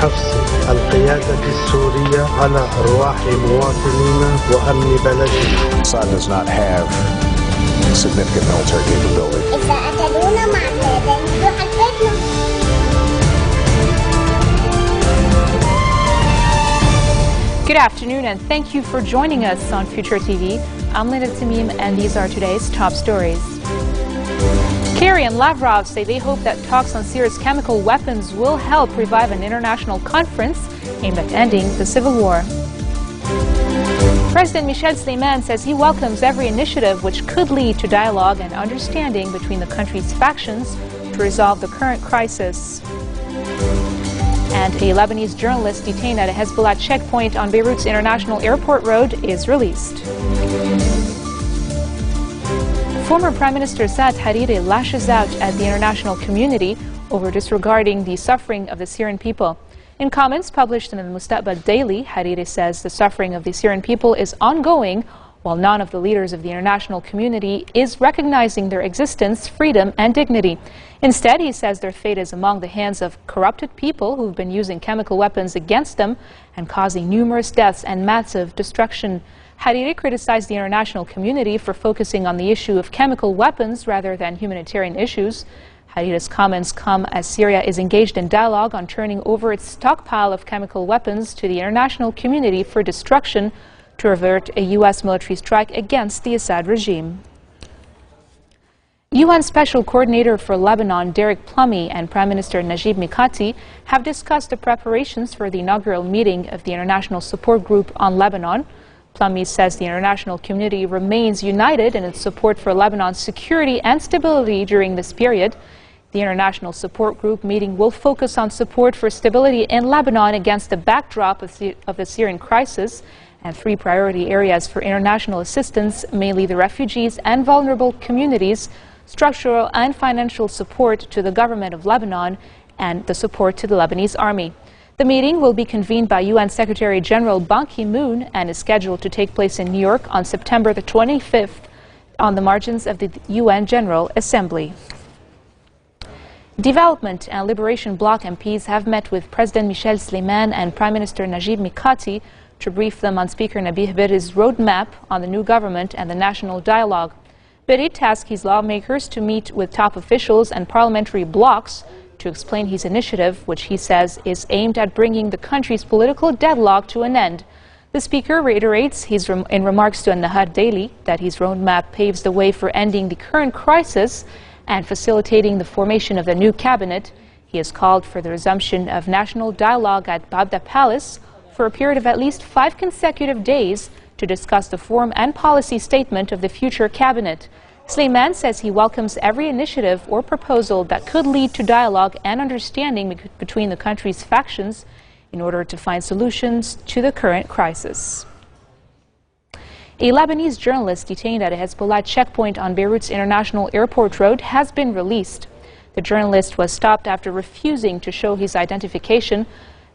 حفظ القيادة السورية على أرواح مواطنينا وأمن بلدنا. Assad does not have significant military capability. إذا قتلونا مع بلادنا نروح على بيتنا. Good afternoon and thank you for joining us on Future TV. I'm Linda Tamim and these are today's top stories. Kerry and Lavrov say they hope that talks on Syria's chemical weapons will help revive an international conference aimed at ending the civil war. President Michel Sleiman says he welcomes every initiative which could lead to dialogue and understanding between the country's factions to resolve the current crisis. And a Lebanese journalist detained at a Hezbollah checkpoint on Beirut's International Airport Road is released. Former Prime Minister Saad Hariri lashes out at the international community over disregarding the suffering of the Syrian people. In comments published in the Mustaqbal Daily, Hariri says the suffering of the Syrian people is ongoing, while none of the leaders of the international community is recognizing their existence, freedom and dignity. Instead, he says their fate is among the hands of corrupted people who've been using chemical weapons against them and causing numerous deaths and massive destruction. Hariri criticized the international community for focusing on the issue of chemical weapons rather than humanitarian issues. Hariri's comments come as Syria is engaged in dialogue on turning over its stockpile of chemical weapons to the international community for destruction to avert a U.S. military strike against the Assad regime. UN Special Coordinator for Lebanon, Derek Plummy, and Prime Minister Najib Mikati have discussed the preparations for the inaugural meeting of the International Support Group on Lebanon. Plummy says the international community remains united in its support for Lebanon's security and stability during this period. The International Support Group meeting will focus on support for stability in Lebanon against the backdrop of the Syrian crisis, and three priority areas for international assistance, mainly the refugees and vulnerable communities, structural and financial support to the government of Lebanon, and the support to the Lebanese army. The meeting will be convened by UN Secretary General Ban Ki-moon and is scheduled to take place in New York on September the 25th on the margins of the UN General Assembly. Development and Liberation Bloc MPs have met with President Michel Sleiman and Prime Minister Najib Mikati to brief them on Speaker Nabih Berri's roadmap on the new government and the national dialogue. Berri tasked his lawmakers to meet with top officials and parliamentary blocs to explain his initiative, which he says is aimed at bringing the country's political deadlock to an end. The Speaker reiterates in remarks to An-Nahar Daily that his roadmap paves the way for ending the current crisis and facilitating the formation of the new cabinet. He has called for the resumption of national dialogue at Baghdad Palace for a period of at least 5 consecutive days to discuss the form and policy statement of the future cabinet. Sleiman says he welcomes every initiative or proposal that could lead to dialogue and understanding between the country's factions in order to find solutions to the current crisis. A Lebanese journalist detained at a Hezbollah checkpoint on Beirut's International Airport Road has been released. The journalist was stopped after refusing to show his identification.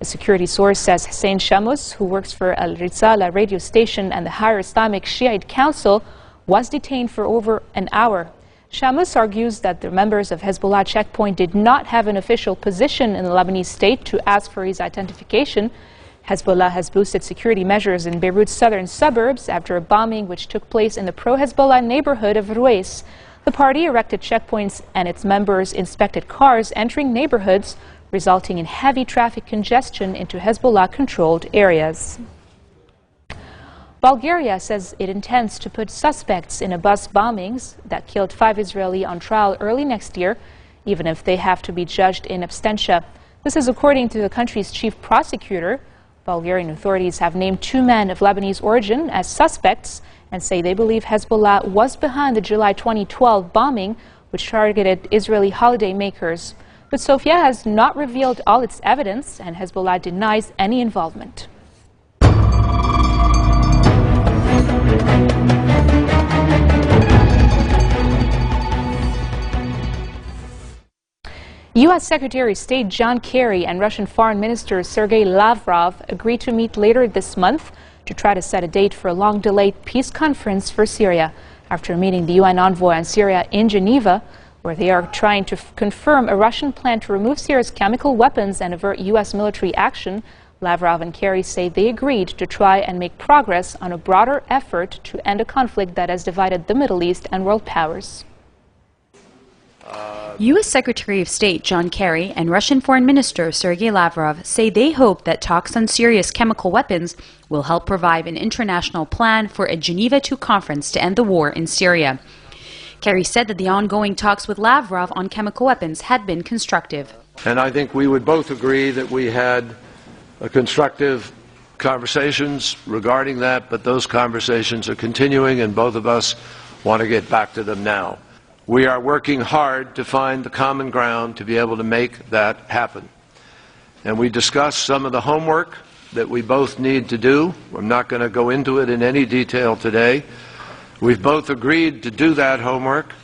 A security source says Hussein Shamus, who works for Al Risala radio station and the Higher Islamic Shiite Council, was detained for over an hour. Shamus argues that the members of Hezbollah checkpoint did not have an official position in the Lebanese state to ask for his identification. Hezbollah has boosted security measures in Beirut's southern suburbs after a bombing which took place in the pro-Hezbollah neighborhood of Ruwais. The party erected checkpoints and its members inspected cars entering neighborhoods, resulting in heavy traffic congestion into Hezbollah-controlled areas. Bulgaria says it intends to put suspects in a bus bombings that killed 5 Israelis on trial early next year, even if they have to be judged in absentia. This is according to the country's chief prosecutor. Bulgarian authorities have named 2 men of Lebanese origin as suspects and say they believe Hezbollah was behind the July 2012 bombing, which targeted Israeli holiday makers. But Sofia has not revealed all its evidence, and Hezbollah denies any involvement. U.S. Secretary of State John Kerry and Russian Foreign Minister Sergei Lavrov agreed to meet later this month to try to set a date for a long-delayed peace conference for Syria. After meeting the UN envoy on Syria in Geneva, where they are trying to confirm a Russian plan to remove Syria's chemical weapons and avert U.S. military action. Lavrov and Kerry say they agreed to try and make progress on a broader effort to end a conflict that has divided the Middle East and world powers. U.S. Secretary of State John Kerry and Russian Foreign Minister Sergei Lavrov say they hope that talks on Syria's chemical weapons will help provide an international plan for a Geneva II conference to end the war in Syria. Kerry said that the ongoing talks with Lavrov on chemical weapons had been constructive. And I think we would both agree that we had constructive conversations regarding that, but those conversations are continuing and both of us want to get back to them now. We are working hard to find the common ground to be able to make that happen. And we discussed some of the homework that we both need to do. I'm not going to go into it in any detail today. We've both agreed to do that homework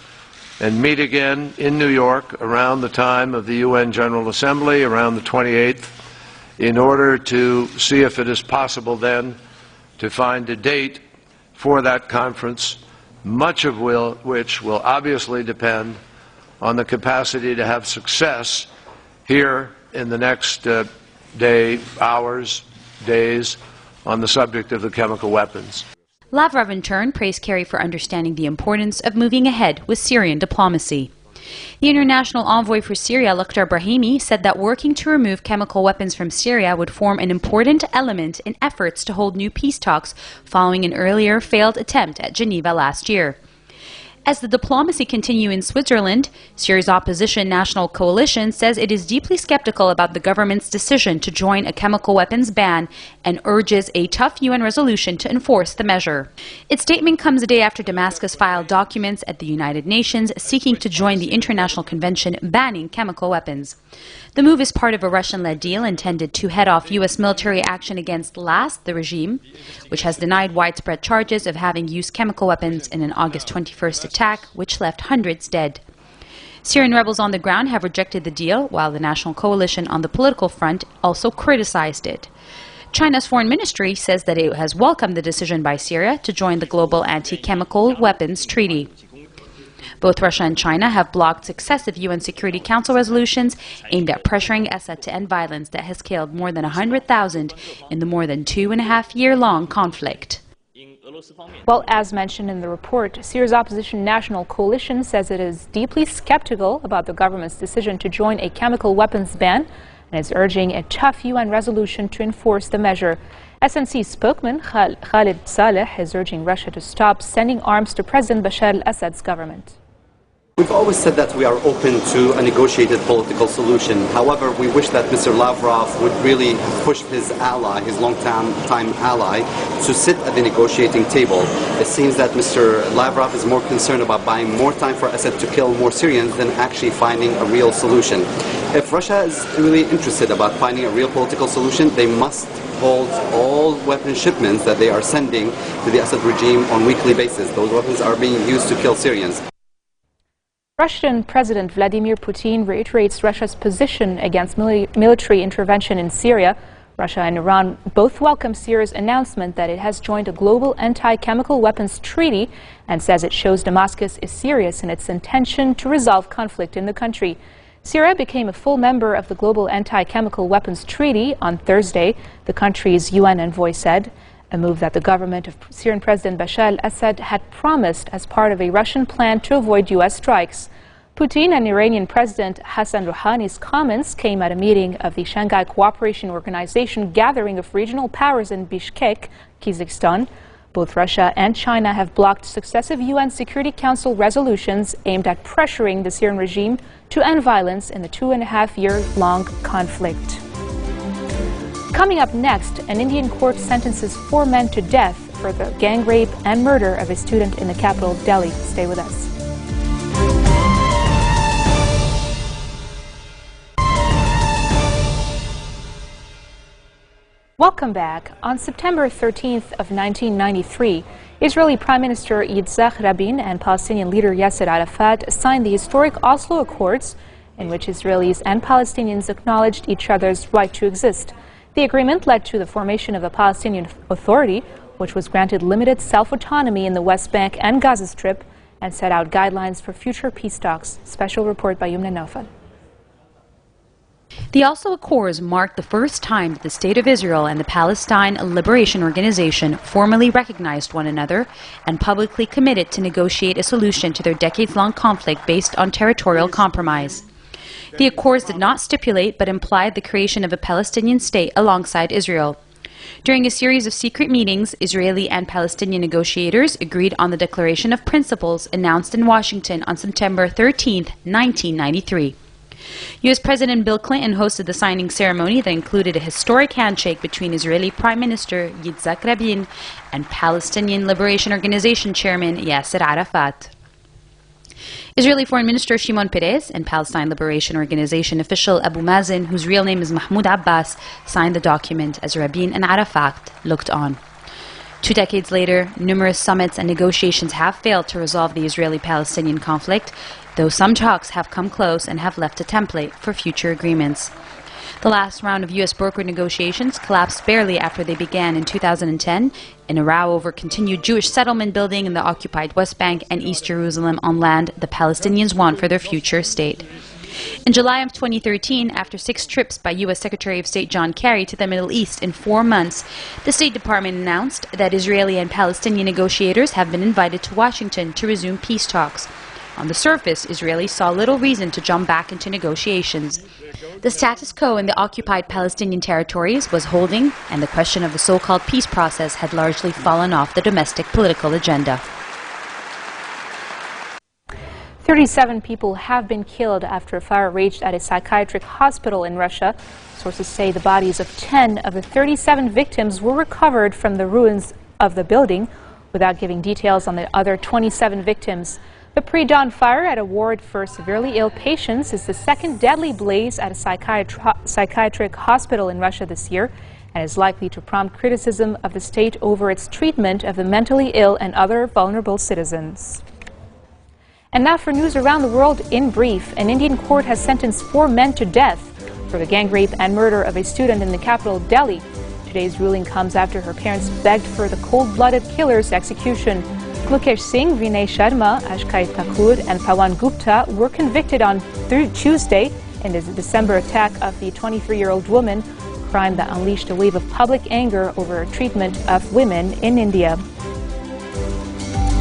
and meet again in New York around the time of the UN General Assembly, around the 28th, in order to see if it is possible then to find a date for that conference, much of which will obviously depend on the capacity to have success here in the next day, hours, days, on the subject of the chemical weapons. Lavrov in turn praised Kerry for understanding the importance of moving ahead with Syrian diplomacy. The international envoy for Syria, Lakhdar Brahimi, said that working to remove chemical weapons from Syria would form an important element in efforts to hold new peace talks following an earlier failed attempt at Geneva last year. As the diplomacy continues in Switzerland, Syria's opposition National Coalition says it is deeply skeptical about the government's decision to join a chemical weapons ban and urges a tough UN resolution to enforce the measure. Its statement comes a day after Damascus filed documents at the United Nations seeking to join the international convention banning chemical weapons. The move is part of a Russian-led deal intended to head off U.S. military action against the regime, which has denied widespread charges of having used chemical weapons in an August 21st attack, which left hundreds dead. Syrian rebels on the ground have rejected the deal, while the National Coalition on the political front also criticized it. China's foreign ministry says that it has welcomed the decision by Syria to join the global anti-chemical weapons treaty. Both Russia and China have blocked successive UN Security Council resolutions aimed at pressuring Assad to end violence that has killed more than 100,000 in the more than 2.5-year-long conflict. Well, as mentioned in the report, Syria's opposition National Coalition says it is deeply skeptical about the government's decision to join a chemical weapons ban and is urging a tough UN resolution to enforce the measure. SNC spokesman Khalid Saleh is urging Russia to stop sending arms to President Bashar al-Assad's government. We've always said that we are open to a negotiated political solution. However, we wish that Mr. Lavrov would really push his ally, his long-time ally, to sit at the negotiating table. It seems that Mr. Lavrov is more concerned about buying more time for Assad to kill more Syrians than actually finding a real solution. If Russia is really interested about finding a real political solution, they must hold all weapon shipments that they are sending to the Assad regime on a weekly basis. Those weapons are being used to kill Syrians. Russian President Vladimir Putin reiterates Russia's position against military intervention in Syria. Russia and Iran both welcome Syria's announcement that it has joined a global anti-chemical weapons treaty and says it shows Damascus is serious in its intention to resolve conflict in the country. Syria became a full member of the global anti-chemical weapons treaty on Thursday, the country's UN envoy said. A move that the government of Syrian President Bashar al-Assad had promised as part of a Russian plan to avoid U.S. strikes. Putin and Iranian President Hassan Rouhani's comments came at a meeting of the Shanghai Cooperation Organization gathering of regional powers in Bishkek, Kazakhstan. Both Russia and China have blocked successive UN Security Council resolutions aimed at pressuring the Syrian regime to end violence in the 2.5-year-long conflict. Coming up next, an Indian court sentences 4 men to death for the gang rape and murder of a student in the capital, Delhi. Stay with us. Welcome back. On September 13th of 1993, Israeli Prime Minister Yitzhak Rabin and Palestinian leader Yasser Arafat signed the historic Oslo Accords, in which Israelis and Palestinians acknowledged each other's right to exist. The agreement led to the formation of the Palestinian Authority, which was granted limited self-autonomy in the West Bank and Gaza Strip, and set out guidelines for future peace talks. Special report by Yumna Naufal. The Oslo Accords marked the first time that the State of Israel and the Palestine Liberation Organization formally recognized one another and publicly committed to negotiate a solution to their decades-long conflict based on territorial compromise. The Accords did not stipulate but implied the creation of a Palestinian state alongside Israel. During a series of secret meetings, Israeli and Palestinian negotiators agreed on the Declaration of Principles announced in Washington on September 13, 1993. U.S. President Bill Clinton hosted the signing ceremony that included a historic handshake between Israeli Prime Minister Yitzhak Rabin and Palestinian Liberation Organization Chairman Yasser Arafat. Israeli Foreign Minister Shimon Peres and Palestine Liberation Organization official Abu Mazen, whose real name is Mahmoud Abbas, signed the document as Rabin and Arafat looked on. 2 decades later, numerous summits and negotiations have failed to resolve the Israeli-Palestinian conflict, though some talks have come close and have left a template for future agreements. The last round of U.S. brokered negotiations collapsed barely after they began in 2010 in a row over continued Jewish settlement building in the occupied West Bank and East Jerusalem on land the Palestinians want for their future state. In July of 2013, after 6 trips by U.S. Secretary of State John Kerry to the Middle East in 4 months, the State Department announced that Israeli and Palestinian negotiators have been invited to Washington to resume peace talks. On the surface, Israelis saw little reason to jump back into negotiations. The status quo in the occupied Palestinian territories was holding, and the question of the so-called peace process had largely fallen off the domestic political agenda. 37 people have been killed after a fire raged at a psychiatric hospital in Russia. Sources say the bodies of 10 of the 37 victims were recovered from the ruins of the building, without giving details on the other 27 victims. The pre-dawn fire at a ward for severely ill patients is the second deadly blaze at a psychiatric hospital in Russia this year, and is likely to prompt criticism of the state over its treatment of the mentally ill and other vulnerable citizens. And now for news around the world in brief. An Indian court has sentenced 4 men to death for the gang rape and murder of a student in the capital, Delhi. Today's ruling comes after her parents begged for the cold-blooded killer's execution. Mukesh Singh, Vinay Sharma, Ashkai Thakur and Pawan Gupta were convicted on Tuesday in the December attack of the 23-year-old woman, a crime that unleashed a wave of public anger over treatment of women in India.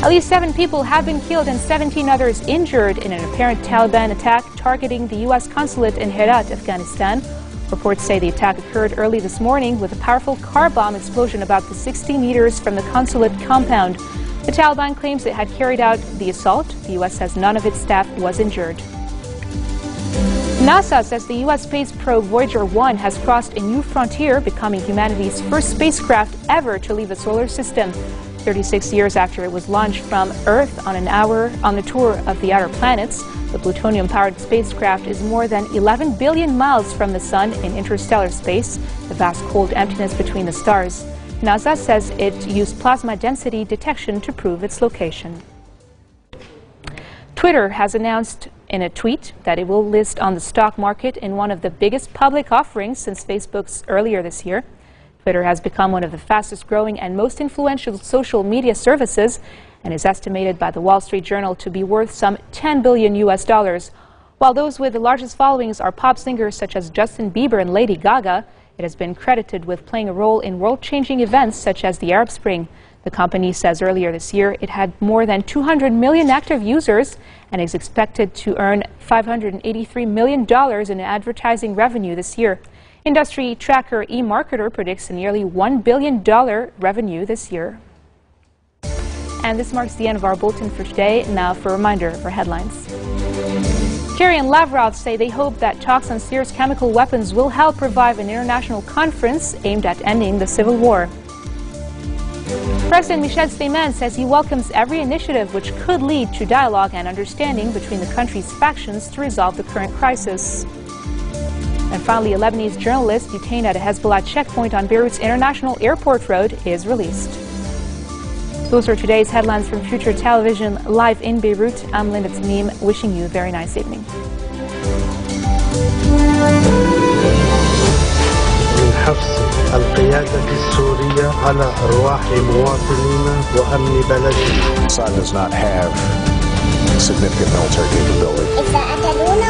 At least 7 people have been killed and 17 others injured in an apparent Taliban attack targeting the U.S. consulate in Herat, Afghanistan. Reports say the attack occurred early this morning with a powerful car bomb explosion about 60 meters from the consulate compound. The Taliban claims it had carried out the assault. The U.S. says none of its staff was injured. NASA says the U.S. space probe Voyager 1 has crossed a new frontier, becoming humanity's first spacecraft ever to leave the solar system. 36 years after it was launched from Earth on the tour of the outer planets, the plutonium-powered spacecraft is more than 11 billion miles from the Sun in interstellar space, the vast cold emptiness between the stars. NASA says it used plasma density detection to prove its location. Twitter has announced in a tweet that it will list on the stock market in one of the biggest public offerings since Facebook's earlier this year. Twitter has become one of the fastest growing and most influential social media services and is estimated by the Wall Street Journal to be worth some $10 billion US. While those with the largest followings are pop singers such as Justin Bieber and Lady Gaga, it has been credited with playing a role in world-changing events such as the Arab Spring. The company says earlier this year it had more than 200 million active users and is expected to earn $583 million in advertising revenue this year. Industry tracker eMarketer predicts a nearly $1 billion revenue this year. And this marks the end of our bulletin for today. Now for a reminder of our headlines. Kerry and Lavrov say they hope that talks on Syria's chemical weapons will help revive an international conference aimed at ending the civil war. President Michel Sleiman says he welcomes every initiative which could lead to dialogue and understanding between the country's factions to resolve the current crisis. And finally, a Lebanese journalist detained at a Hezbollah checkpoint on Beirut's International Airport Road is released. Those are today's headlines from Future Television live in Beirut. I'm Linda Tamim, wishing you a very nice evening. من حفظ القيادة السورية على أرواح مواطنينا وأمن بلدنا. Assad does not have significant military capability. إذا قتلونا